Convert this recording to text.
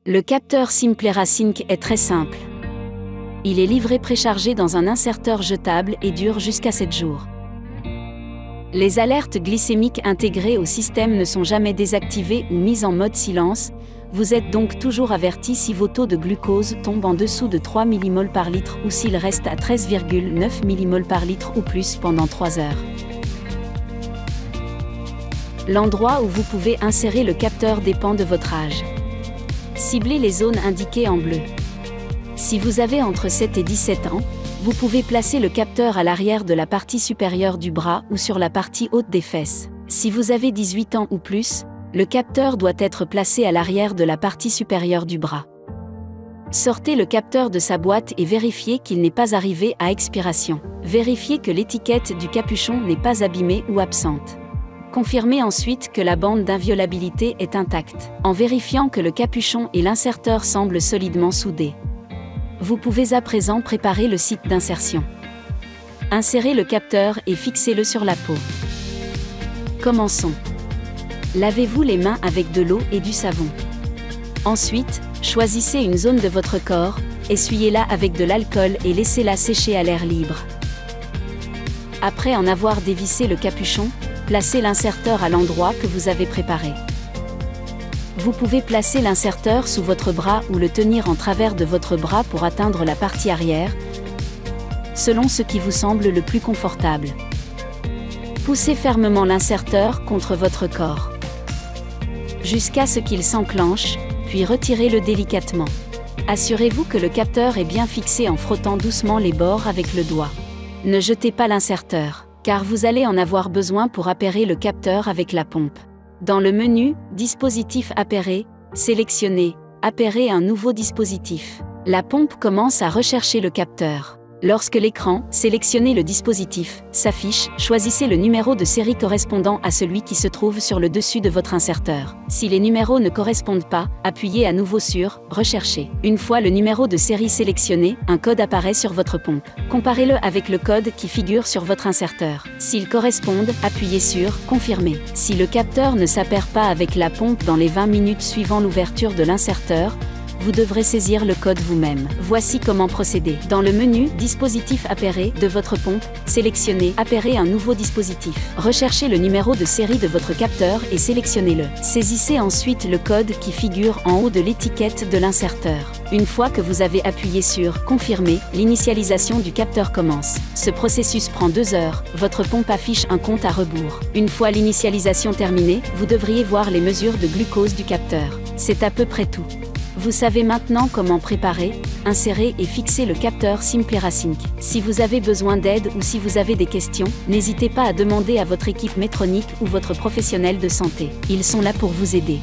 Le capteur Simplera Sync est très simple. Il est livré préchargé dans un inserteur jetable et dure jusqu'à 7 jours. Les alertes glycémiques intégrées au système ne sont jamais désactivées ou mises en mode silence, vous êtes donc toujours averti si vos taux de glucose tombent en dessous de 3 mmol par litre ou s'ils restent à 13,9 mmol par litre ou plus pendant 3 heures. L'endroit où vous pouvez insérer le capteur dépend de votre âge. Ciblez les zones indiquées en bleu. Si vous avez entre 7 et 17 ans, vous pouvez placer le capteur à l'arrière de la partie supérieure du bras ou sur la partie haute des fesses. Si vous avez 18 ans ou plus, le capteur doit être placé à l'arrière de la partie supérieure du bras. Sortez le capteur de sa boîte et vérifiez qu'il n'est pas arrivé à expiration. Vérifiez que l'étiquette du capuchon n'est pas abîmée ou absente. Confirmez ensuite que la bande d'inviolabilité est intacte, en vérifiant que le capuchon et l'inserteur semblent solidement soudés. Vous pouvez à présent préparer le site d'insertion. Insérez le capteur et fixez-le sur la peau. Commençons. Lavez-vous les mains avec de l'eau et du savon. Ensuite, choisissez une zone de votre corps, essuyez-la avec de l'alcool et laissez-la sécher à l'air libre. Après en avoir dévissé le capuchon, placez l'inserteur à l'endroit que vous avez préparé. Vous pouvez placer l'inserteur sous votre bras ou le tenir en travers de votre bras pour atteindre la partie arrière, selon ce qui vous semble le plus confortable. Poussez fermement l'inserteur contre votre corps, jusqu'à ce qu'il s'enclenche, puis retirez-le délicatement. Assurez-vous que le capteur est bien fixé en frottant doucement les bords avec le doigt. Ne jetez pas l'inserteur, car vous allez en avoir besoin pour appairer le capteur avec la pompe. Dans le menu « Dispositif appairé », sélectionnez « Appairer un nouveau dispositif ». La pompe commence à rechercher le capteur. Lorsque l'écran « Sélectionnez le dispositif » s'affiche, choisissez le numéro de série correspondant à celui qui se trouve sur le dessus de votre inserteur. Si les numéros ne correspondent pas, appuyez à nouveau sur « Rechercher ». Une fois le numéro de série sélectionné, un code apparaît sur votre pompe. Comparez-le avec le code qui figure sur votre inserteur. S'ils correspondent, appuyez sur « Confirmer ». Si le capteur ne s'appaire pas avec la pompe dans les 20 minutes suivant l'ouverture de l'inserteur, vous devrez saisir le code vous-même. Voici comment procéder. Dans le menu « Dispositif appairé » de votre pompe, sélectionnez « Appairer un nouveau dispositif ». Recherchez le numéro de série de votre capteur et sélectionnez-le. Saisissez ensuite le code qui figure en haut de l'étiquette de l'inserteur. Une fois que vous avez appuyé sur « Confirmer », l'initialisation du capteur commence. Ce processus prend 2 heures. Votre pompe affiche un compte à rebours. Une fois l'initialisation terminée, vous devriez voir les mesures de glucose du capteur. C'est à peu près tout. Vous savez maintenant comment préparer, insérer et fixer le capteur Simplera Sync. Si vous avez besoin d'aide ou si vous avez des questions, n'hésitez pas à demander à votre équipe Medtronic ou votre professionnel de santé. Ils sont là pour vous aider.